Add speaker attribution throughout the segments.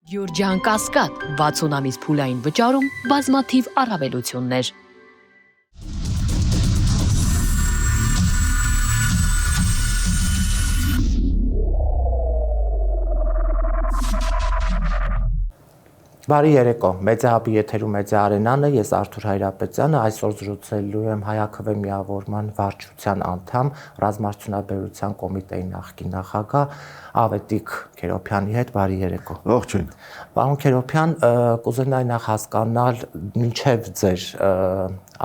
Speaker 1: Յուրջան Կասկադ 60 ամիս փուլային վճարում բազմաթիվ առավելություններ։
Speaker 2: Բարի երեկո, Մեծահաբի եթերում Մեծա Արենան է, ես Արթուր Հայրապետյանը, այսօր զրուցելու եմ Հայաքվե միավորման վարչության անդամ, ռազմարտունաբերության կոմիտեի նախկին նախագահ Ավետիք Քերոբյանի հետ, բարի երեկո։
Speaker 3: Ողջույն։
Speaker 2: Պարոն Քերոբյան, կուզենայի նախ հասկանալ մինչև ձեր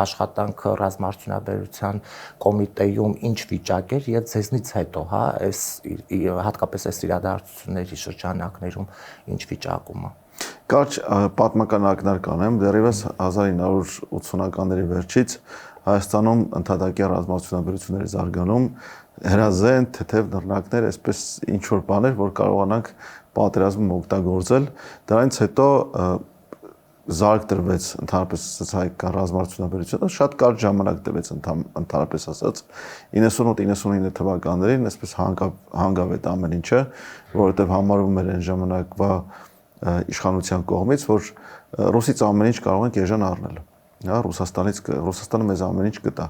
Speaker 2: աշխատանքը ռազմարտունաբերության կոմիտեում ինչ վիճակ էր եւ ձեզնից հետո, հատկապես այս իրադարձությունների շրջանակներում ինչ վիճակում է։
Speaker 3: Կարճ պատմական ակնարկ անեմ, դեռևս 1980-ականների վերջից Հայաստանում ընդհանրակի ռազմարտունաբերությունների զարգանում հրազեն թեթև նռնակներ, այսպես ինչ որ բաներ, որ կարողանանք պատերազմում օգտագործել, դրանից հետո զարգ տրվեց ընդհանրապես հայկական ռազմարտունաբերությունը, շատ կարճ ժամանակ տևեց ընդհանրապես ասած 98-99 թվականներին, այսպես հանգավետ ամեն ինչը, որովհետև համարվում էր այն ժամանակվա իշխանության կողմից, որ Ռուսից ամեն ինչ կարող ենք էժան առնել, Ռուսաստանը մեզ ամեն ինչ կտա։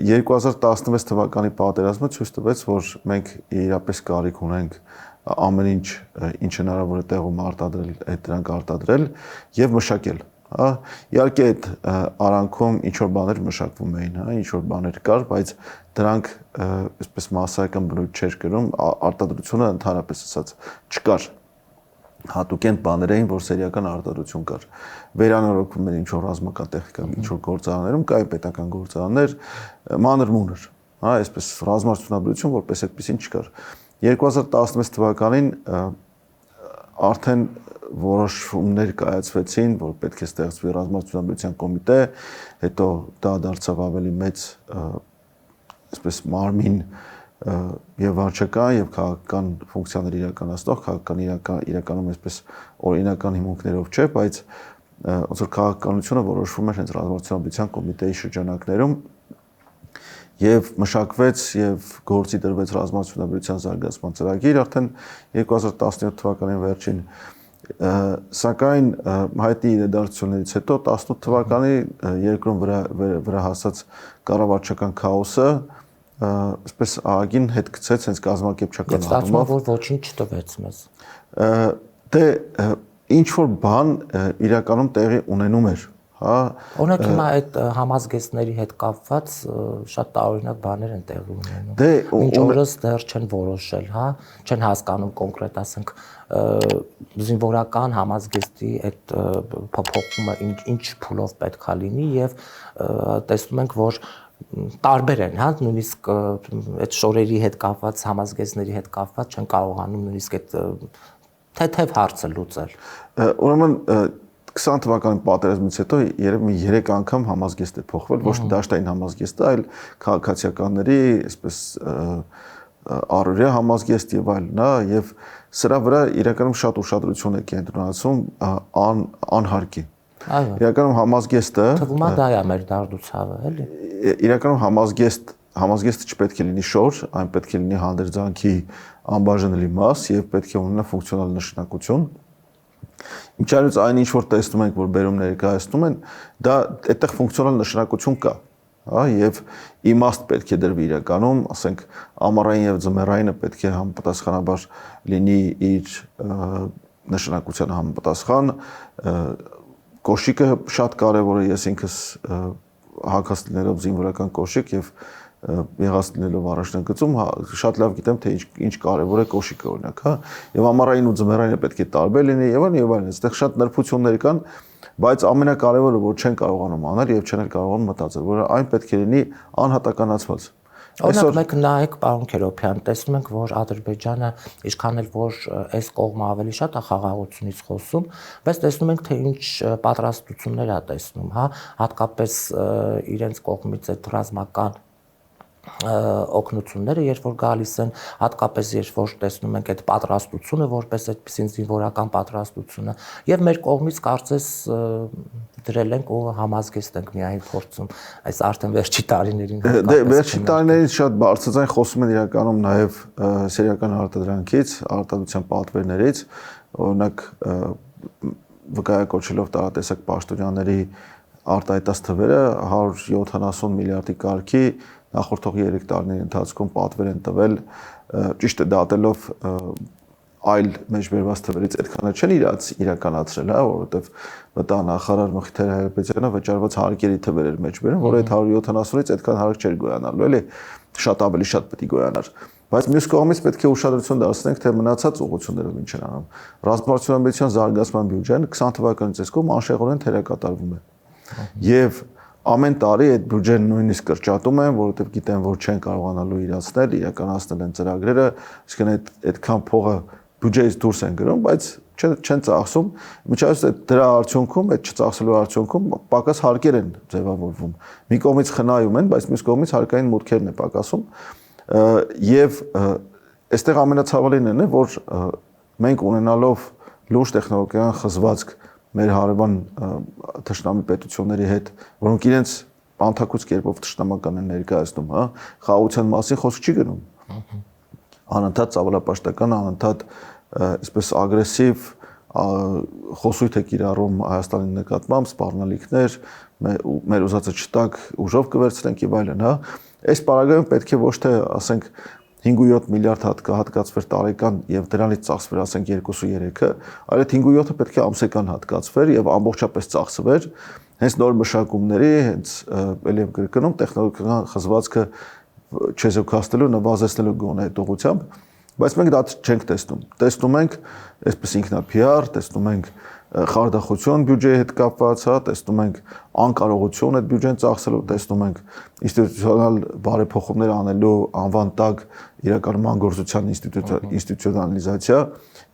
Speaker 3: 2016 թվականի պատերազմը ցույց տվեց, որ մենք իրապես կարիք ունենք ամեն ինչ, ինչ հնարավոր է տեղում արտադրել, դրանք արտադրել եւ մշակել։ Իհարկե այդ արանքում ինչ որ բաներ մշակվում էին, ինչ որ բաներ կար, բայց դրանք այսպես մասսայական բնույթ չէր կրում, արտադրությունը ընդհանրապես ասած չկար։ Հատուկենտ բաներ էին, որ սերիական արտադրություն կար։ Վերանորոգվում էր ինչ-որ ռազմական տեխնիկա, ինչ-որ գործարաններում, կային պետական գործարաններ, մանր-մունր, այսպես ռազմարտունաբերություն որպես այդպեսին չկար։ 2016 թվականին արդեն որոշումներ կայացվեցին, որ պետք է ստեղծվի ռազմարտունաբերության կոմիտե, հետո դա դարձավ ավելի մեծ այսպես մարմին եւ վարչական եւ քաղաքական ֆունկցիաներ իրականացնող, քաղաքական իրականում այսպես օրինական հիմունքներով չէ, բայց ոնց որ քաղաքականությունը որոշվում էր հենց ռազմարտունաբերության կոմիտեի շրջանակներում եւ մշակվեց եւ գործի դրվեց ռազմարտունաբերության զարգացման ծրագիր արդեն 2017 թվականի վերջին, սակայն հայտնի իրադարձություններից հետո 18 թվականի երկրում վրա հասած կառավարչական քաոսը այսպես ահագին հետ գցեց հենց կազմակերպչական
Speaker 2: առումով, որ ոչինչ չտվեց մեզ։
Speaker 3: Դե ինչ որ բան իրականում տեղի ունենում էր,
Speaker 2: Օրինակ հիմա այդ համազգեստների հետ կապված շատ տարօրինակ բաներ են տեղի ունենում։ Մինչ օրս դեռ չեն որոշել, չեն հասկանում կոնկրետ, ասենք զինվորական համազգեստի այդ փոփոխումը ինչ փուլով պետք է լինի եւ տեսնում ենք, որ տարբեր են, նույնիսկ այդ շորերի հետ կապված, համազգեստների հետ կապված չեն կարողանում նույնիսկ այդ թեթև հարցը լուծել։
Speaker 3: Ուրեմն 20 թվականի պատերազմից հետո երևի 3 անգամ համազգեստ է փոխվել, ոչ թե դաշտային համազգեստը, այլ քաղաքացիականների, այսպես առօրյա համազգեստ եւ այլն, եւ սրա վրա իրականում շատ ուշադրություն է կենտրոնացում անհարկի։ Իրականում համազգեստը
Speaker 2: թվում է դա է մեր դարդուցավը, էլի։
Speaker 3: Իրականում համազգեստը չպետք է լինի շոր, այն պետք է լինի հանդերձանքի անբաժանելի մաս եւ պետք է ունենա ֆունկցիոնալ նշանակություն։ Ինչալից այն ինչ որ տեսնում ենք, որ բերում ներկայացնում են, դա այդտեղ ֆունկցիոնալ նշանակություն կա, եւ իմաստ պետք է դրվի իրականում, ասենք ամառային եւ ձմեռայինը պետք է համապատասխանաբար լինի իր նշանակությանը համապատասխան, կոշիկը շատ կարևոր է, ես ինքս հագած լինելով զինվորական կոշիկ եւ եղած լինելով առաջնագծում շատ լավ գիտեմ թե ինչ կարևոր է կոշիկը օրինակ, եւ ամառային ու ձմեռայինը պետք է տարբեր լինի եւ այլն, այստեղ շատ նրբություններ կան, բայց ամենակարևորը որ չեն կարողանում անել եւ չեն կարողանում մտածել, որ այն պետք է լինի անհատականացված։
Speaker 2: Օրինակ մեկ նայեք, պարոն Քերոբյան, տեսնում ենք, որ Ադրբեջանը ինչքան էլ որ այս կողմը ավելի շատ է խաղաղությունից խոսում, բայց տեսնում ենք, թե ինչ պատրաստություններ է տեսնում, հատկապես իրենց կողմից այդ ռազմական օգնությունները, երբ որ գալիս են, հատկապես երբ որ տեսնում ենք այդ պատրաստությունը, որպես այդպիսին զինվորական պատրաստությունը, եւ մեր կողմից կարծես դրել ենք ու համազգեստ ենք միայն փորձում այս արդեն վերջի տարիներին
Speaker 3: վերջի տարիներից շատ բարձրաձայն խոսում են իրականում նաև սերիական արտադրանքից, արտադրության պատվերներից, օրինակ վկայակոչելով տարատեսակ պաշտոնյաների արտահայտած թվերը 170 միլիարդի կարգի նախորդող 3 տարիների ընթացքում պատվեր են տվել, ճիշտ է դատելով այլ մեջբերված թվերից այդքանը չեն իրականացրել, հա, որովհետև վտանգնախարար Մխիթար Հայրապետյանը վճարված հարկերի թվեր էր մեջբերում, որ այդ 170-ից այդքան հարկ չէր գոյանալու, էլի, շատ ավելի շատ պետք է գոյանար։ Բայց մյուս կողմից պետք է ուշադրություն դարձնենք, թե մնացած ուղղություններով ինչ են անում։ Ռազմավարության զարգացման բյուջեն 20 թվականից սկսում անշեղորեն թերակատարվում է։ Եվ ամեն տարի այդ բյուջեն նույնիսկ կրճատում են, որովհետև գիտեն, որ չեն կարողանալու իրացնել, իրականացնել են ծրագրերը, այսինքն այդքան փողը բյուջեից դուրս են գրում, բայց չեն ծախսում։ Միջազգային դրա արդյունքում, այդ չծախսելու արդյունքում պակաս հարկեր են ձևավորվում։ Մի կողմից խնայում են, բայց մյուս կողմից հարկային մուտքերն է պակասում։ Եվ այստեղ ամենացավալին է, որ մենք ունենալով լուրջ տեխնոլոգիական խզվածք մեր հարևան թշնամի պետությունների հետ, որոնք իրենց անթակուց կերպով թշնամական են ներկայացնում, հա, խաղաղության մասին խոսք չի գնում։ Անընդհատ ծավալապաշտական, անընդհատ այսպես ագրեսիվ խոսույթ է կիրառում Հայաստանի նկատմամբ, սպառնալիքներ, մեր ուզածը չտակ, ուժով կվերցնենք եւ այլն, հա։ Այս պարագայում պետք է ոչ թե, ասենք, 5-7 միլիարդ հատկացվեր տարեկան եւ դրանից ծախսվեր, ասենք 2-3-ը, այլ այդ 5-7-ը պետք է ամսական հատկացվեր եւ ամբողջապես ծախսվեր հենց նոր մշակումների, հենց ելի եմ կրկնում, տեխնոլոգիական խզվածքը չեզոքացնելու, նվազեցնելու գոնե այդ ուղղությամբ, բայց մենք դա չենք տեսնում։ Տեսնում ենք այսպես ինքնափիար, տեսնում ենք խարդախություն բյուջեի հետ կապված, հա, տեսնում ենք անկարողություն այդ բյուջեն ծախսելու, տեսնում ենք ինստիտուցիոնալ բարեփոխումներ անելու անվան տակ իրականման գործության ինստիտուցիոնալիզացիա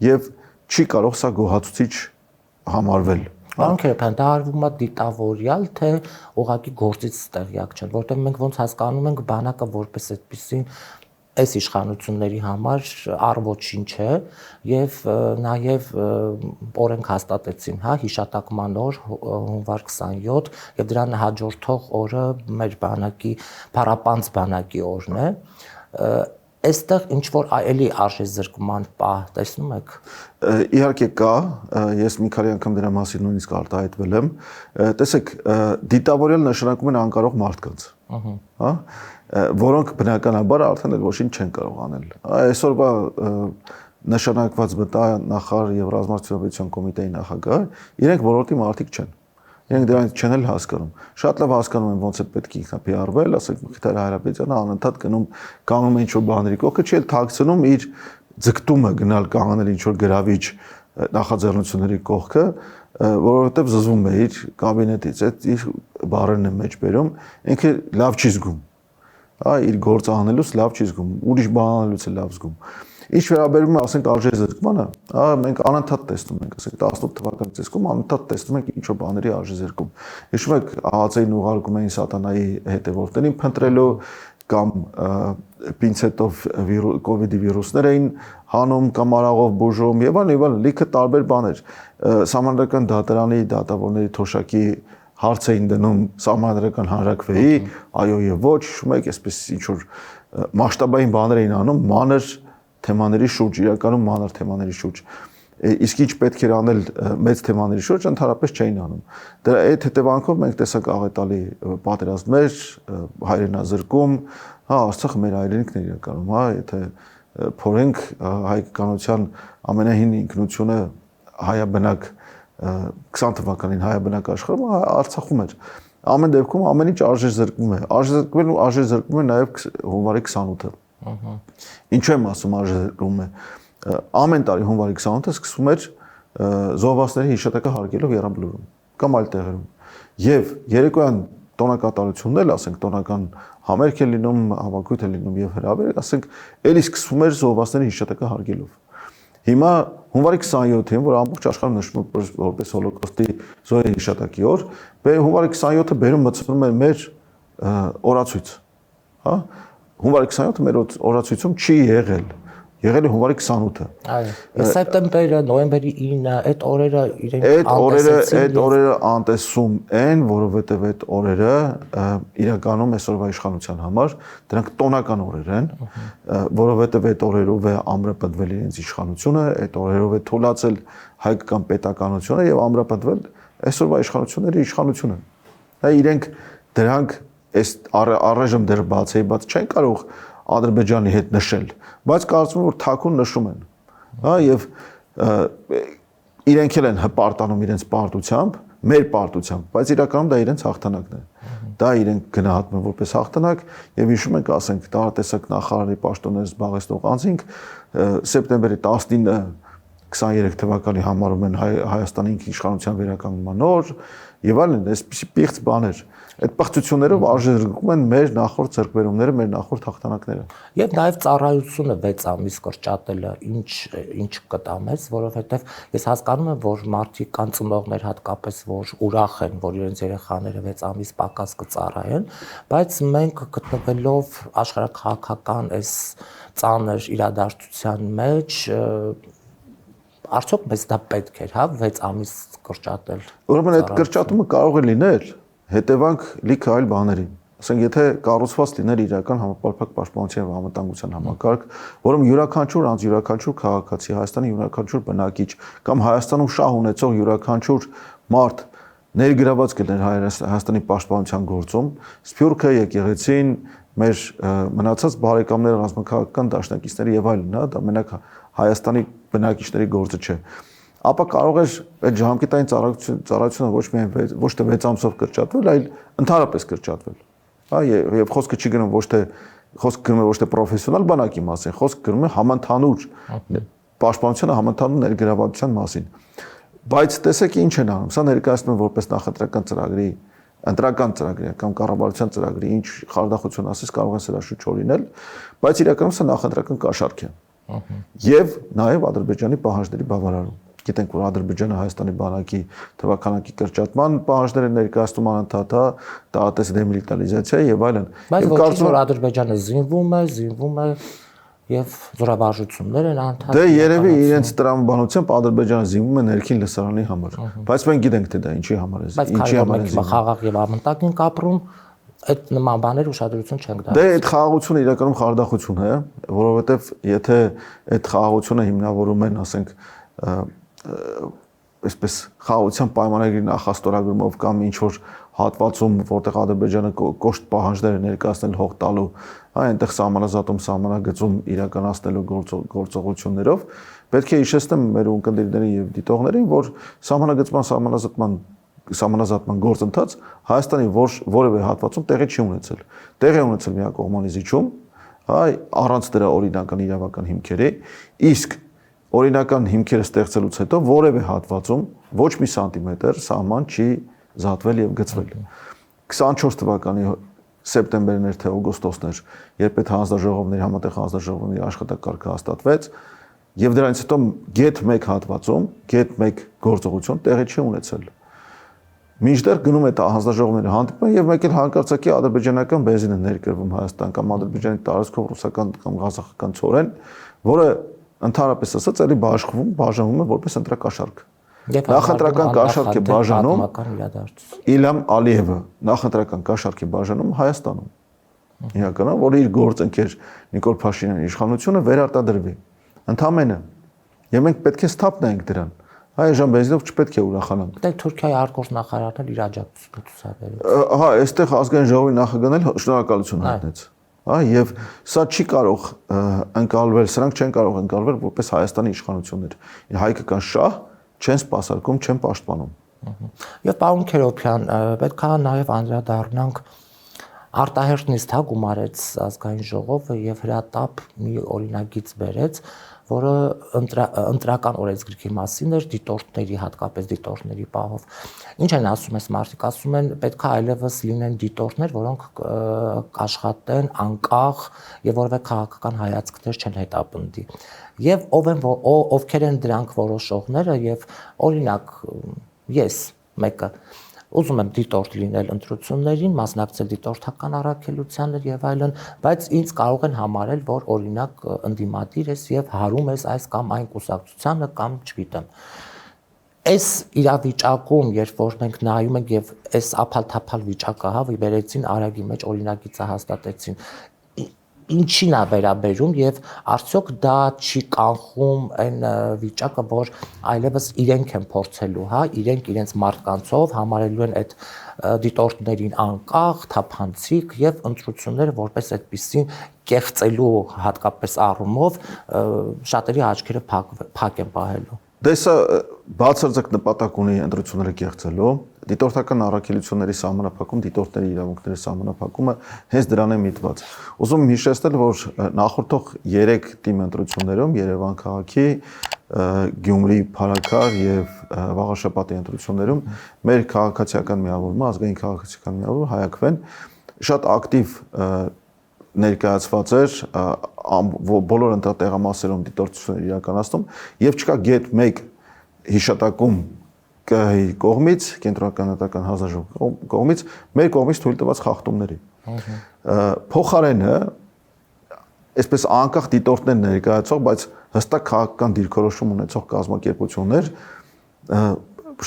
Speaker 3: եւ չի կարող սա գոհացուցիչ համարվել։
Speaker 2: Պարոն Քերոբյան, դա արվում է դիտավորյալ, թե ուղղակի գործից տեղյակ չեն, որտեղ մենք ոնց հասկանում ենք բանակը որպես այդպեսին այս իշխանությունների համար առոչինչ է եւ նաեւ օրենք հաստատեցին, հա, հիշատակման օր հունվար 27 եւ դրան հաջորդող օրը մեր բանակի փառապանծ բանակի օրն է։ Այստեղ ինչ որ այլի արժեզրկման պահ տեսնում եք։
Speaker 3: Իհարկե կա, ես մի քանի անգամ դրա մասին նույնիսկ արտահայտվել եմ։ Տեսեք, դիտավորյալ նշանակում են անկարող մարդկանց, հա, որոնք բնականաբար արդեն այդ ոչինչ չեն կարող անել։ Այսօրվա նշանակված վտանգնախարար եւ ռազմավարության կոմիտեի նախագահ, իրենք ոլորտի մարդիկ չեն։ Իրենք դրանից չեն էլ հասկանում։ Շատ լավ հասկանում են ոնց է պետք է ինքնափիարվել, ասենք Մխիթար Հայրապետյանը անընդհատ կանգնում է ինչ-որ բաների կողքը, չի էլ թաքցնում իր ձգտումը գնալ կանգնել ինչ-որ գրավիչ նախաձեռնությունների կողքը, որովհետև զզվում է իր կաբինետից, այդ իր բառերն է մեջ բերում, ինքը լավ չի զգում։ Հա, իր գործը անելուց լավ չի զգում, ուրիշ բան անելուց է լավ զգում։ Ինչ վերաբերում է, ասենք, արժեզրկմանը, հա, մենք անընդհատ տեսնում ենք, ասենք 18 թվականից սկսում անընդհատ տեսնում ենք ինչ-որ բաների արժեզրկում։ Հիշում եք, ԱԱՑ-ին ուղարկում էին սատանայի հետևորդներին փնտրելու կամ պինցետով կովիդի վիրուսներ էին հանում կամ արաղով բուժում եւ այլն, լիքը տարբեր բաներ։ Սահմանադրական դատարանի դատավորների թոշակի հարց էին դնում սահմանադրական հանրակրվեի, այո եւ ոչ, հիշում եք, այսպես ինչ-որ մասշտաբային բաներ էին անում, մանր թեմաների շուրջ, իրականում մանր թեմաների շուրջ։ Իսկ ինչ պետք էր անել մեծ թեմաների շուրջ, ընդհանրապես չէին անում։ Դրա այդ հետևանքով մենք տեսանք աղետալի պատերազմներ, հայրենազրկում, հա, Արցախը մեր հայրենիքն է իրականում, հա, եթե փորենք հայկականության ամենահին ինքնությունը հայաբնակ 20 թվականին հայաբնակ աշխարհում Արցախում էր։ Ամեն դեպքում ամեն ինչ արժեզրկվում է։ Արժեզրկվում է նաև հունվարի 28-ը։ Ինչու եմ ասում արժեզրկվում է։ Ամեն տարի հունվարի 28-ը սկսվում էր զոհվածների հիշատակը հարգելով Եռաբլուրում կամ այլ տեղերում։ Եվ երեկոյան տոնակատարությունն էլ, ասենք, տոնական համերգ է լինում, հավաքույթ է լինում եւ հրավեր, ասենք, էլի սկսվում էր զոհվածների հիշատակը հարգելով։ Հիմա հունվարի 27-ին, որ ամբողջ աշխարհում նշվում է որպես հոլոկոստի զոհերի հիշատակի օր, հունվարի 27-ը բերում մտցնում է մեր օրացույց, հա։ Հունվարի 27-ը մեր օրացույցում չի եղել։ եղել է հունվարի 28-ը։
Speaker 2: Այո։ Սեպտեմբերը, նոյեմբերի 9-ը, այդ օրերը
Speaker 3: իրենք այդ օրերը անտեսում են, որովհետև այդ օրերը իրականում այսօրվա իշխանության համար դրանք տոնական օրեր են, որովհետև այդ օրերով է ամրապնդվել իրենց իշխանությունը, այդ օրերով է թույլատրել հայկական պետականությունը եւ ամրապնդվել այսօրվա իշխանությունների իշխանությունը։ Դա իրենք դրանք այս առայժմ դեռ բաց չեն կարող Ադրբեջանի հետ նշել, բայց կարծում եմ որ թաքուն նշում են, հա եւ իրենք էլ են հպարտանում իրենց պարտությամբ, մեր պարտությամբ, բայց իրականում դա իրենց հաղթանակն է։ Դա իրենք գնահատում են որպես հաղթանակ եւ հիշում ենք, ասենք, տարատեսակ նախարարի պաշտոններ զբաղեցնող անձինք սեպտեմբերի 19-ը 23 թվականի համարում են Հայաստանի իշխանության վերականգնման օր եւ այլն, այսպիսի պիղծ բաներ։ Այդ պղծություններով արժեզրկում են մեր նախորդ ձեռքբերումները, մեր նախորդ հաղթանակները։
Speaker 2: Եվ նաև ծառայությունը 6 ամիս կրճատելը ինչ կտա մեզ, որովհետև ես հասկանում եմ, որ մարդիկ կան ծնողներ հատկապես, որ ուրախ են, որ իրենց երեխաները 6 ամիս պակաս կծառայեն, բայց մենք գտնվելով աշխարհաքաղաքական այս ծանր իրադարձության մեջ արդյոք մեզ դա պետք էր, հա, 6 ամիս կրճատել։
Speaker 3: Ուրեմն այդ կրճատումը կարող է լինել հետևանք լիքը այլ բաների։ Ասենք, եթե կառուցված լիներ իրական համապարփակ պաշտպանության եւ անվտանգության համակարգ, որում յուրաքանչյուր անձ, յուրաքանչյուր քաղաքացի, Հայաստանի յուրաքանչյուր բնակիչ կամ Հայաստանում շահ ունեցող յուրաքանչյուր մարդ ներգրաված կլիներ Հայաստանի պաշտպանության գործում, Սփյուռքը, եկեղեցին, մեր մնացած բարեկամները, ռազմաքաղաքական դաշնակիցները եւ այլն, հա, դա մենակ Հայաստանի բնակիչների գործը չէ, ապա կարող էր այդ ժամկետային ծառայությունը ոչ թե 6 ամսով կրճատվել, այլ ընդհանրապես կրճատվել։ Հա, եւ խոսքը չի գնում ոչ թե պրոֆեսիոնալ բանակի մասին, խոսքը գնում է համընդհանուր պաշտպանության համընդհանուր ներգրավվածության մասին։ Բայց տեսեք ինչ են անում, սա ներկայացնում են որպես նախընտրական ծրագրի, ընտրական ծրագրի կամ կառավարության ծրագրի, ինչ խարդախություն ասես կարող են սրա շուտ չորինել, բայց իրականում սա նախընտրական կաշառք է։ Եվ նաև Ադրբեջանի պահանջների բավարարում։ Գիտենք, որ Ադրբեջանը Հայաստանի բանակի թվականակի կրճատման պահանջները ներկայացնում անընդհատ, տարատես դեմիլիտարիզացիա եւ այլն։
Speaker 2: Բայց կարծում եմ, որ Ադրբեջանը զինվում է եւ զորավարժություններ են անդադար։
Speaker 3: Դե երևի իրենց տրամաբանությամբ Ադրբեջանը զինվում է ներքին լսարանի համար, բայց մենք գիտենք թե դա ինչի համար է,
Speaker 2: ինչի համար է խաղաղ եւ ամենտակին կապրում, այդ նման բաներ ուշադրություն չենք դարձնում։
Speaker 3: Դե այդ խաղաղությունը իրականում խարդախություն է, որովհետեւ եթե այդ խաղաղությունը հիմնավորում են, ասենք, այսպես խաղաղության պայմանագրի նախաստորագրումով կամ ինչ որ հատվածում, որտեղ Ադրբեջանը կոշտ պահանջներ է ներկայացնել հող տալու, այնտեղ սահմանազատում, սահմանագծում իրականացնելու գործողություններով, պետք է հիշեցնեմ մեր ունկնդիրներին եւ դիտողներին, որ սահմանազատման գործընթաց Հայաստանի որևէ հատվածում տեղի չի ունեցել։ Տեղի ունեցել միակողմանի զիջում, առանց դրա օրինական իրավական հիմքերի, իսկ օրինական հիմքերը ստեղծելուց հետո որևէ հատվածում ոչ մի սանտիմետր սահման չի զատվել եւ գծվել։ 24 թվականի սեպտեմբերն էր թե օգոստոսն էր, երբ այդ հանձնաժողովների համատեղ հանձնաժողովների աշխատակարգը հաստատվեց, եւ դրանից հետո գեթ 1 հատվածում, գեթ 1 գործողություն տեղի չի ունեցել։ Մինչդեռ գնում է հանձնաժողովների հանդիպումը եւ մեկ էլ հանկարծակի ադրբեջանական բենզին է ներկրվում Հայաստան կամ Ադրբեջանի տարածքով ռուսական կամ ղազախական ծորեն, որը ընդհանրապես ասած էլի բաժանվում է որպես ընտրակաշառք։ Նախընտրական կաշառք է բաժանում Իլհամ Ալիևը, նախընտրական կաշառք է բաժանում Հայաստանում։ Իրականում, որ իր գործընկեր Նիկոլ Փաշինյանի իշխանությունը վերարտադրվի։ Ընդամենը։ Եվ մենք պետք է սթափնենք դրան։ Այժմ բենզինով չպետք է ուրախանանք։
Speaker 2: Դե Թուրքիայի արկորձ նախարարն էլ իր աջակցությունը ցուցաբերեց։
Speaker 3: Ահա, այստեղ ազգային ժողովի նախագահն էլ շնորհակալություն հայտնեց։ Եվ սա չի կարող ընկալվել, սրանք չեն կարող ընկալվել որպես Հայաստանի իշխանություններ։ Հայկական շահ չեն սպասարկում, չեն պաշտպանում։
Speaker 2: Եվ պարոն Քերոբյան, պետք է նաև անդրադառնանք արտահերթ նիստ գումարեց ազգային ժողովը եւ հրատապ մի օրինագիծ բերեց, որը ընտրական օրենսգրքի մասին էր դիտորդների, հատկապես դիտորդների պահով։ Ինչ են ասում այս մարդիկ, ասում են պետք է այլևս լինեն դիտորդներ, որոնք կաշխատեն անկախ եւ որևէ քաղաքական հայացքներ չեն հետապնդի։ Եվ ովքեր են դրանք որոշողները եւ օրինակ ես մեկը ուզում եմ դիտորդ լինել ընտրություններին, մասնակցել դիտորդական առաքելության եւ այլն, բայց ինձ կարող են համարել, որ օրինակ ընդդիմադիր ես եւ հարում ես այս կամ այն կուսակցությանը կամ չգիտեմ։ Այս իրավիճակում, երբ որ մենք նայում ենք եւ այս ափալ-թափալ վիճակը, հա, վերեցին Արագի մեջ օրինակիցը հաստատեցին, ինչին է վերաբերում եւ արդյոք դա չի կանխում այն վիճակը, որ այլևս իրենք են փորձելու, հա, իրենք իրենց մարդկանցով համարելու են այդ դիտորդներին անկախ, թափանցիկ եւ ընտրությունները որպես այդպեսին կեղծելու հատկապես առումով շատերի աչքերը փակ են պահելու։
Speaker 3: Դե սա բացարձակ նպատակ ունի ընտրությունները կեղծելու, դիտորդական առաքելությունների սահմանափակում, դիտորդների իրավունքների սահմանափակումը հենց դրան է միտված։ Ուզում եմ հիշեցնել, որ նախորդող 3 թիմ ընտրություններում Երևան քաղաքի, Գյումրի, Փարաքար եւ Վաղաշապատի ընտրություններում մեր քաղաքացիական միավորումը, ազգային քաղաքացիական միավորումը Հայաքվեն շատ ակտիվ ներկայացված էր բոլոր ընտրատեղամասերում դիտորդություններ իրականացնում եւ չկա գետ 1 հիշատակում ԿՀ-ի կողմից, կենտրոնական հանձնաժողովի կողմից, մեր կողմից թույլ տված խախտումների։ Փոխարենը այսպես անկախ դիտորդներ ներկայացող, բայց հստակ քաղաքական դիրքորոշում ունեցող կազմակերպություններ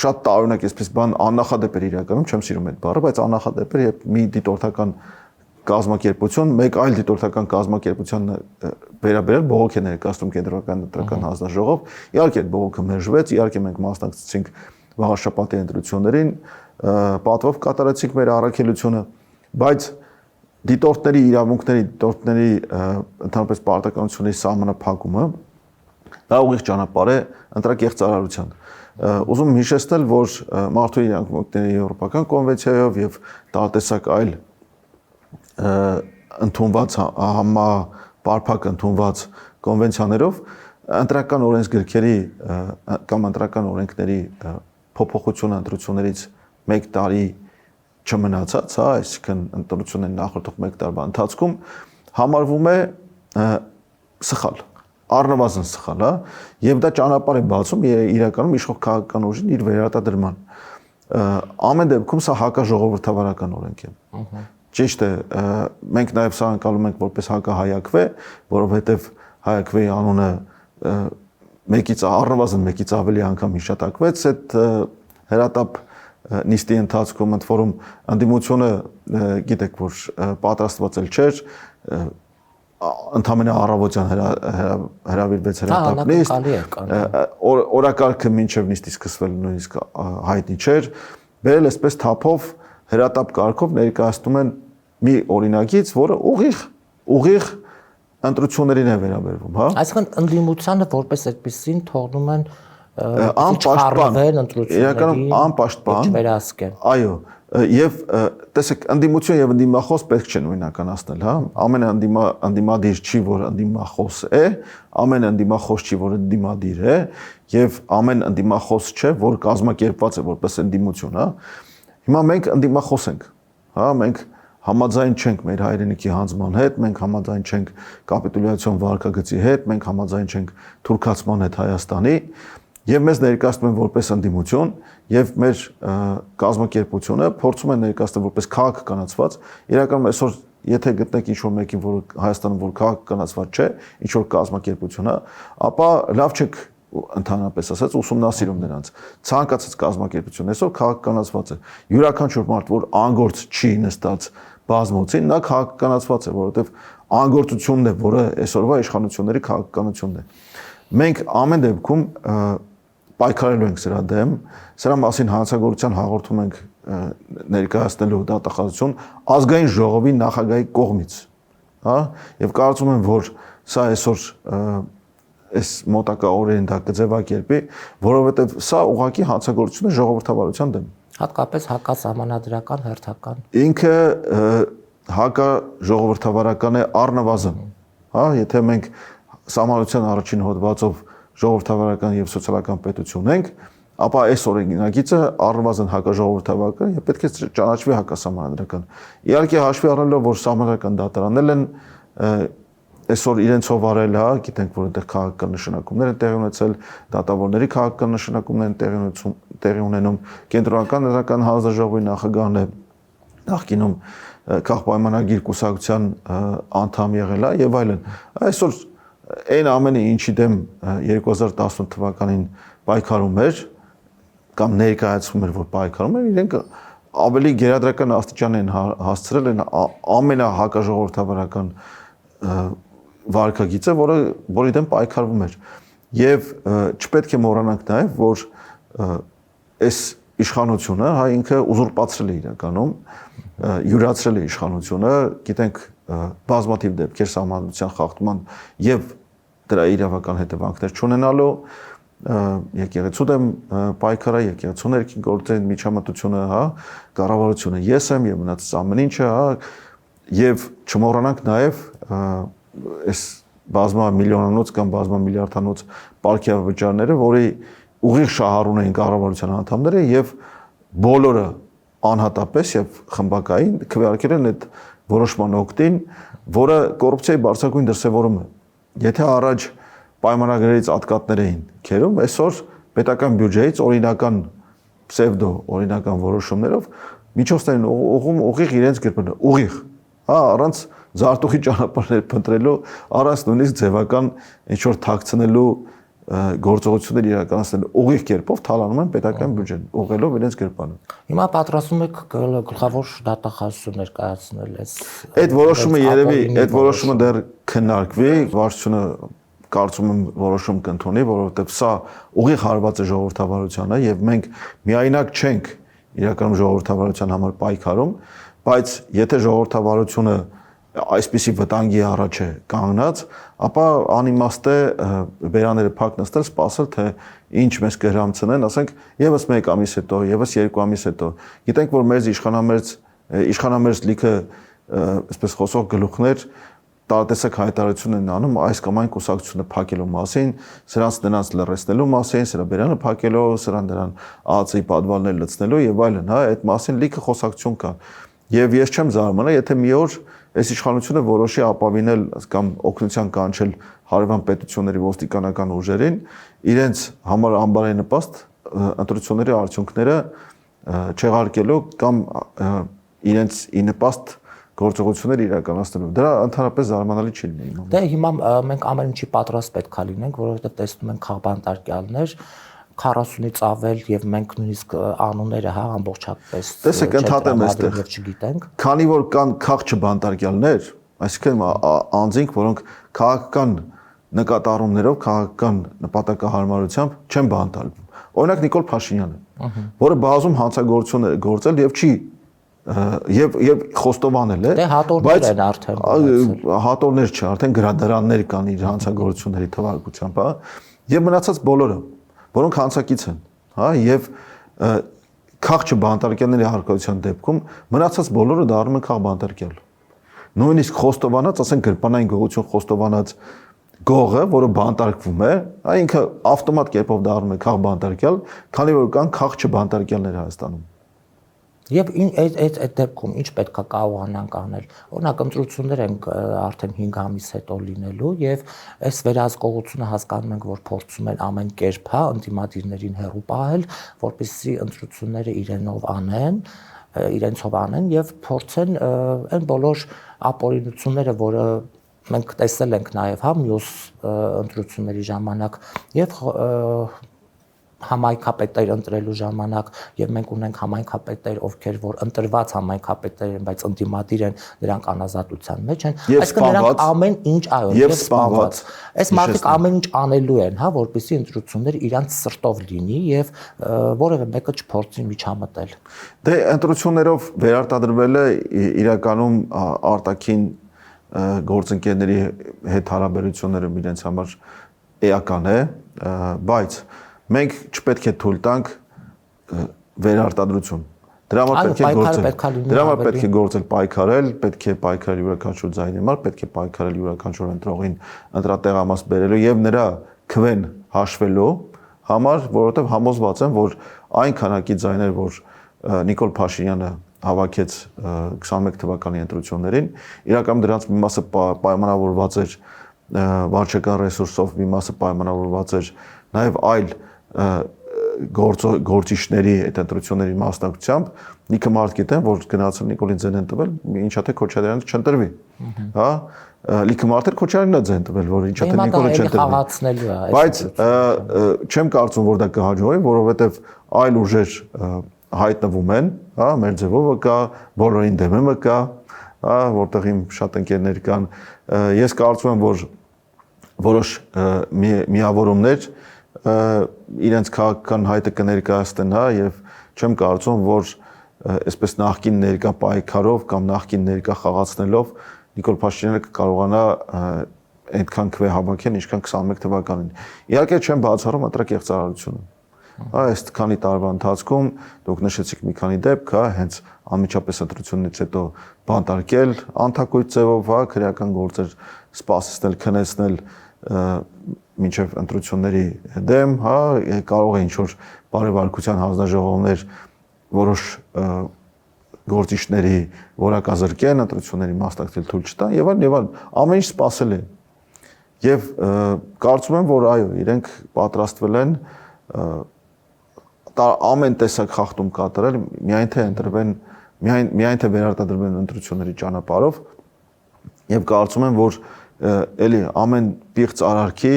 Speaker 3: շատ տարօրինակ այսպես բան աննախադեպ էր իրականում, չեմ սիրում այդ բառը, բայց աննախադեպ էր, երբ մի դիտորդական կազմակերպություն, մեկ այլ դիտորդական կազմակերպության վերաբերել բողոք է ներկայացնում կենտրոնական ընտրական հանձնաժողով, իհարկե այդ բողոքը մերժվեց, իհարկե մենք մասնակցեցինք Վաղաշապատի ընտրություններին, պատվով կատարեցինք մեր առաքելությունը, բայց դիտորդների իրավունքների, դիտորդների ընդհանրապես պարտականությունների սահմանափակումը դա ուղիղ ճանապարհ է ընտրակեղծարարության։ Ուզում եմ հիշեցնել, որ Մարդու իրավունքների եվրոպական կոնվենցիայով եւ տարատեսակ այլ ընդունված համապարփակ ընդունված կոնվենցիաներով ընտրական օրենսգրքերի կամ ընտրական օրենքների փոփոխությունը ընտրություններից 1 տարի չմնացած, հա, այսինքն ընտրությունների նախորդող 1 տարվա ընթացքում համարվում է սխալ, առնվազն սխալ, հա, եւ դա ճանապարհ է բացում իրականում իշխող քաղաքական ուժին իր վերարտադրման։ Ամեն դեպքում սա հակաժողովրդավարական օրենք է։ Ճիշտ է, մենք նաև սա անցալում ենք որպես հակահայաքվե, որովհետև հայաքվեի անունը առնվազն մեկից ավելի անգամ հիշատակվեց այդ հրատապ նիստի ընթացքում, ընդ որում ընդդիմությունը գիտեք, որ պատրաստված էլ չէր, ընդամենը առավոտյան հրավիրվեց հրատապ նիստ, օրակարգը մինչև նիստի սկսվել նույնիսկ հայտնի չէր, բերել այսպես թափով հրատապ կարգով ներկայացնում են մի օրինագիծ, որը ուղիղ ընտրություններին է վերաբերվում, հա։ Այսինքն
Speaker 2: ընդդիմությանը որպես այդպեսին թողնում են
Speaker 3: անպաշտպան, իրականում անպաշտպան, այո, եւ տեսեք, ընդդիմություն եւ ընդդիմախոս պետք չէ նույնականացնել, հա։ Ամեն ընդդիմադիր չի, որ ընդդիմախոս է, ամեն ընդդիմախոս չի, որ ընդդիմադիր է, եւ ամեն ընդդիմախոս չէ, որ կազմակերպված է որպես ընդդիմություն, հա։ Հիմա մենք ընդդիմախոս ենք, հա, մենք համաձայն չենք մեր հայրենիքի հանձնման հետ, մենք համաձայն չենք կապիտուլյացիոն վարկագծի հետ, մենք համաձայն չենք թուրքացման հետ Հայաստանի, եւ մեզ ներկայացնում են որպես ընդդիմություն, եւ մեր կազմակերպությունը փորձում են ներկայացնել որպես քաղաքականացված, իրականում այսօր եթե գտնեք ինչ-որ մեկին, որ Հայաստանում որ քաղաքականացված չէ, ինչ-որ կազմակերպություն է, ապա լավ չեք ընդհանրապես ասած ուսումնասիրում նրանց։ Ցանկացած կազմակերպություն այսօր քաղաքականացված է։ Յուրաքանչյուր մարդ, որ անգործ չի նստած բազմոցին, նա քաղաքականացված է, որովհետև անգործությունն է, որը այսօրվա իշխանությունների քաղաքականությունն է։ Մենք ամեն դեպքում պայքարելու ենք սրա դեմ, սրա մասին հանցագործության հաղորդում ենք ներկայացնելու դատախազություն ազգային ժողովի նախագահի կողմից, հա, եւ կարծում եմ, որ սա այսօր այս մոտակա օրերին դա կձևակերպի, որովհետև սա ուղղակի հանցագործություն է ժողովրդավարության դեմ։
Speaker 2: Հատկապես հակասահմանադրական հերթական։
Speaker 3: Ինքը հակաժողովրդավարական է առնվազն, հա, եթե մենք սահմանության առաջին հոդվածով ժողովրդավարական եւ սոցիալական պետություն ենք, ապա այս օրինագիծը առնվազն հակաժողովրդավարական եւ պետք է ճանաչվի հակասահմանադրական։ Իհարկե հաշվի առնելով, որ սահմանադրական դատարաններն են այսօր իրենցով արել, հա, գիտենք, որ այնտեղ քաղաքական նշանակումներ են տեղի ունեցել, դատավորների քաղաքական նշանակումներ են տեղի ունենում, կենտրոնական ներական հանձնաժողովի նախագահն է նախկինում քաղաքապայմանագիր կուսակցության անդամ եղել է եւ այլն։ Այսօր այն ամենը ինչի դեմ 2018 թվականին պայքարում էր կամ ներկայացվում էր, որ պայքարում էր, իրենք ավելի գերադրական աստիճան են հասցրել են ամենահակաժողովրդավարական վարկագիծը, որի դեմ պայքարվում էր։ Եվ չպետք է մոռանանք նաև, որ այս իշխանությունը, հա, ինքը ուզուրպացրել է իրականում, յուրացրել է իշխանությունը, գիտենք բազմաթիվ դեպքեր սահմանադրության խախտման եւ դրա իրավական հետևանքներ չունենալու, եկեղեցու դեմ պայքարը, եկեղեցու ներքին գործերի միջամտությունը, հա, կառավարությունը ես եմ եւ մնացած ամեն ինչը, հա, եւ չմոռանանք նաեւ այս բազմամիլիոնանոց կամ բազմամիլիարդանոց պարգևավճարները, որի ուղիղ շահառուն էին կառավարության անդամները եւ բոլորը անհատապես եւ խմբակային քվեարկել են այդ որոշման օգտին, որը կոռուպցիայի բարձրագույն դրսևորում է։ Եթե առաջ պայմանագրերից ատկատներ էին քերում, այսօր պետական բյուջեից օրինական պսևդո օրինական որոշումներով միջոցներն ուղիղ իրենց գրպանը, ուղիղ, հա, առանց զարտուղի ճանապարհներ փնտրելու, առանց նույնիսկ ձևական ինչ որ թաքցնելու գործողություններ իրականացնելու ուղիղ կերպով թալանում են պետական բյուջեն, ուղղելով իրենց գրպանը։
Speaker 2: Հիմա պատրաստում եք գլխավոր դատախազություն ներկայացնել այս
Speaker 3: այդ որոշումը երևի, այդ որոշումը դեռ քննարկվի, վարչությունը կարծում եմ որոշում կընդունի, որովհետև սա ուղիղ հարված է ժողովրդավարությանը եւ մենք միայնակ չենք իրականում ժողովրդավարության համար պայքարում, բայց եթե ժողովրդավարությունը այսպիսի վտանգի առաջ է կանգնած, ապա անիմաստ է բերաները փակ նստել, սպասել թե ինչ մեզ կհրամցնեն, ասենք եւս 1 ամիս հետո, եւս 2 ամիս հետո։ Գիտենք, որ մեր իշխանամերձ լիքը այսպես խոսող գլուխներ տարատեսակ հայտարարություն են անում այս կամ այն կուսակցությունը փակելու մասին, նրանց լրացնելու մասին, սրա բերանը փակելու, նրան ԱԱՑ-ի պատվալներ լցնելու եւ այլն, հա, այդ մասին լիքը խոսակցություն կա։ Եվ ես չեմ զարմանա, եթե մի օր այս իշխանությունը որոշի ապավինել կամ օգնության կանչել հարևան պետությունների ոստիկանական ուժերին, իրենց համար անբարենպաստ ընտրությունների արդյունքները չեղարկելու կամ իրենց ի նպաստ գործողություններ իրականացնելու։ Դրա ընդհանրապես զարմանալի չի լինի։
Speaker 2: Դե հիմա մենք ամեն ինչի պատրաստ պետքա լինենք, որովհետև տեսնում ենք խաղբանտարկյալներ 40-ից ավել եւ մենք նույնիսկ անունները, հա, ամբողջապես
Speaker 3: տեսեք ընդհատեմ այստեղ
Speaker 2: չգիտենք։
Speaker 3: Քանի որ կան քաղաք չբանտարկյալներ, այսինքն անձինք, որոնք քաղաքական նկատառումներով, քաղաքական նպատակահարմարությամբ չեն բանտարկվում։ Օրինակ Նիկոլ Փաշինյանը, որը բազում հանցագործություններ է գործել եւ չի եւ խոստովանել է,
Speaker 2: դե հատորներ են արդեն
Speaker 3: հատորներ չէ, արդեն գրադարաններ կան իր հանցագործությունների թվարկությամբ, հա, եւ մնացած բոլորը, որոնք հանցակից են, հա, եւ քաղաք չբանտարկյալների հարկայության դեպքում մնացած բոլորը դառնում են քաղբանտարկյալ։ Նույնիսկ խոստովանած, ասենք գրպանային գողություն խոստովանած գողը, որը բանտարկվում է, ինքը ավտոմատ կերպով դառնում է քաղբանտարկյալ, քանի որ կան քաղաք չբանտարկյալներ Հայաստանում։
Speaker 2: Եվ այդ դեպքում ինչ պետքա կարողանանք անել։ Օրինակ ընտրություններ են արդեն 5 ամիս հետո լինելու եւ այս վերահսկողությունը հասկանում ենք, որ փորձում են ամեն կերպ, հա, ընդդիմադիրներին հեռու պահել, որպեսզի ընտրությունները իրենցով անեն եւ փորձեն այն բոլոր ապօրինությունները, որը մենք տեսել ենք նաեւ, հա, մյուս ընտրությունների ժամանակ եւ համայնքապետեր ընտրելու ժամանակ եւ մենք ունենք համայնքապետեր, ովքեր որ ընտրված համայնքապետեր են, բայց ընդդիմադիր են, նրանք անազատության մեջ են, այսինքն նրանք ամեն ինչ, այո, եւ սպանված։ Այս մարդիկ ամեն ինչ անելու են, հա, որպեսզի ընտրությունները իրանց սրտով լինի եւ որևէ մեկը չփորձի միջամտել։
Speaker 3: Դե ընտրություններով վերարտադրվել է իրականում արտաքին գործընկերների հետ հարաբերությունները իրենց համար էական է, բայց մենք չպետք է թույլ տանք վերարտադրություն։ Դրա համար պետք է գործել պայքարել, պետք է պայքարել յուրաքանչյուր ձայնի համար, պետք է պայքարել յուրաքանչյուր ընտրողին ընտրատեղամաս բերելու եւ նրա քվեն հաշվելու համար, որովհետեւ համոզված եմ, որ այն քանակի ձայներ, որ Նիկոլ Փաշինյանը հավաքեց 21 թվականի ընտրություններին, իրականում դրանց մի մասը պայմանավորված էր վարչական ռեսուրսով մի մասը պայմանավորված էր նաև այլ գործիչների այդ ընտրությունների մասնակցությամբ լիքը մարդ գիտեն, որ գնացել Նիկոլին ձեն են տվել, ինչա թե Քոչարյանը չընտրվի, հա, լիքը մարդեր Քոչարյանն է ձեն տվել, որ ինչա թե Նիկոլը չընտրվի, բայց չեմ կարծում, որ դա կհաջողի, որովհետև այլ ուժեր հայտնվում են, հա, մեր ձևովը կա, բոլորին դեմը կա, հա, որտեղ իմ շատ ընկերներ կան, ես կարծում եմ, որ որոշ միավորումներ իրենց քաղաքական հայտը կներկայացնեն, հա, եւ չեմ կարծում, որ այսպես նախկին ներկա պայքարով կամ նախկին ներկա խաղացնելով Նիկոլ Փաշինյանը կկարողանա այդքան քվե հավաքել, ինչքան 21 թվականին։ Իհարկե չեմ բացառում ընտրակեղծարարությունը։ Հա, այս քանի տարվա ընթացքում դուք նշեցիք մի քանի դեպք, հա, հենց անմիջապես ընտրությունից հետո բանտարկել, անթակույց ձևով, հա, քրեական գործեր սպասեցնել, քնեցնել մինչև ընտրությունների դեմ, հա, կարող է ինչ-որ բարեվարկության հանձնաժողովներ որոշ գործիչների որակազրկեն, ընտրությունների մասնակցել թույլ չտան եւ այլն, ամեն ինչ սպասել է։ Եվ կարծում եմ, որ այո, իրենք պատրաստվել են ամեն տեսակ խախտում կատարել, միայն թե ընտրվեն, միայն թե վերարտադրվեն ընտրությունների ճանապարհով եւ կարծում եմ, որ էլի ամեն պիղծ արարքի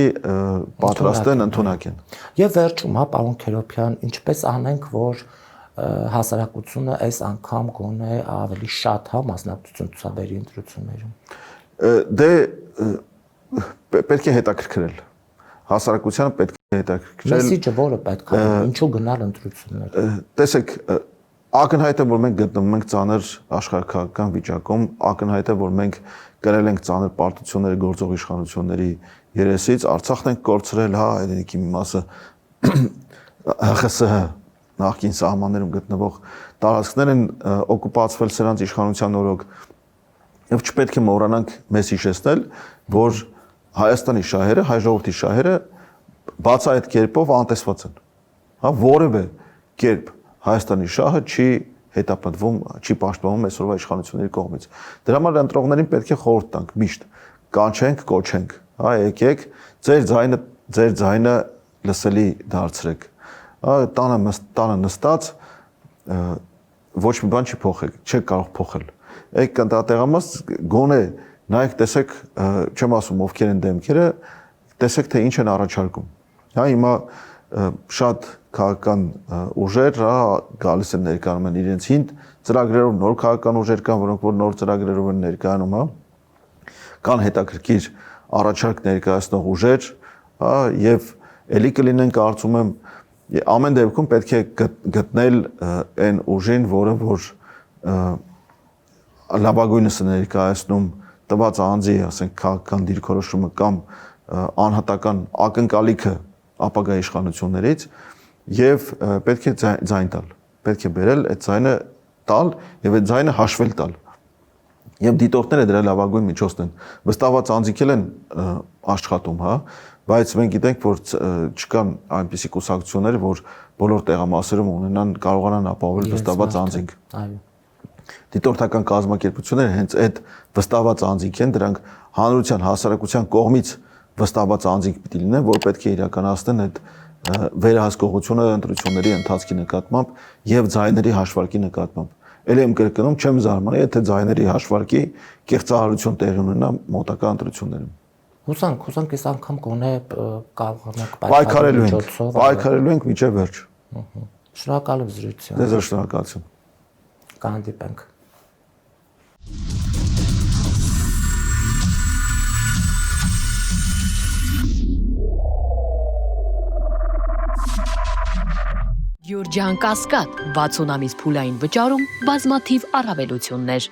Speaker 3: պատրաստ են, ընդունակ են։
Speaker 2: Եվ վերջում, հա, պարոն Քերոբյան, ինչպես անենք, որ հասարակությունը այս անգամ գոնե ավելի շատ, հա, մասնակցություն ցուցաբերի ընտրություններում։
Speaker 3: Դե պետք է հետաքրքրել։ Հասարակությանը պետք է հետաքրքրել։ Մեսիջը
Speaker 2: որը պետք է, ինչու գնալ ընտրություններ։
Speaker 3: Տեսեք, ակնհայտ է, որ մենք գտնվում ենք ծանր աշխարհաքաղաքական վիճակում, ակնհայտ է, որ մենք կրել ենք ծանր պարտությունների գործող իշխանությունների երեսից, Արցախն ենք կորցրել, հա, այդինքի մի մասը ՀԽՍՀ նախկին սահմաններում գտնվող տարածքներ են օկուպացվել սրանց իշխանության օրոք եւ չպետք է մոռանանք մեզ հիշեցնել, որ Հայաստանի շահերը, հայ ժողովրդի շահերը բացահայտ կերպով անտեսված են։ Հա, որևէ կերպ Հայաստանի շահը չի հետապնդվում, չի պաշտպանվում այսօրվա իշխանությունների կողմից։ Դրա համար ընտրողներին պետք է խորհուրդ տանք միշտ, կանչենք, կոչենք, հա, եկեք, ձեր ձայնը լսելի դարձրեք։ Հա, տանը նստած ոչ մի բան չի փոխել, չեք կարող փոխել։ Եք կնդատեղամաս գոնե նայեք, տեսեք, չեմ ասում ովքեր են դեմքերը, տեսեք թե ինչ են առաջարկում։ Հա, հիմա շատ քաղաքական ուժեր, հա, գալիս են ներկայանում են իրենց հին ծրագրերով, նոր քաղաքական ուժեր կան, որոնք որ նոր ծրագրերով են ներկայանում, հա, կան հետաքրքիր առաջարկ ներկայացնող ուժեր, հա, եւ ելի կլինեն կարծում եմ ամեն դեպքում պետք է գտնել այն ուժին, որը որ լավագույնս է ներկայացնում տված անձի, ասենք, քաղաքական դիրքորոշումը կամ անհատական ակնկալիքը ապագա իշխանություններից եւ պետք է ձայն տալ, պետք է բերել այդ ձայնը տալ եւ այդ ձայնը հաշվել տալ։ Եվ դիտորդները դրա լավագույն միջոցն են։ Վստահված անձիկ են աշխատում, հա, բայց մենք գիտենք, որ չկան այնպիսի կուսակցություններ, որ բոլոր տեղամասերում ունենան, կարողանան ապահովել վստահված անձինք։ Այո։ Դիտորդական կազմակերպությունները հենց այդ վստահված անձինք են, դրանք հանրության, հասարակության կողմից վստահված անձինք պիտի լինեն, որ պետք է իրականացնեն այդ վերահսկողությունը ընտրությունների ընթացքի նկատմամբ եւ ձայների հաշվարկի նկատմամբ։ Էլ եմ կրկնում, չեմ զարմանում, եթե ձայների հաշվարկի կեղծարարություն տեղի ունենա մոտակա ընտրություններում։
Speaker 2: Հուսանք այս անգամ գոնե կարողանանք
Speaker 3: պայքարելու ենք մինչև վերջ։
Speaker 2: Շնորհակալ եմ զրույցին։
Speaker 3: Ձեզ շնորհակալություն։
Speaker 2: Կհանդիպենք։
Speaker 1: Յուրջան Կասկադ 60 ամիս փուլային վճարում բազմաթիվ առավելություններ։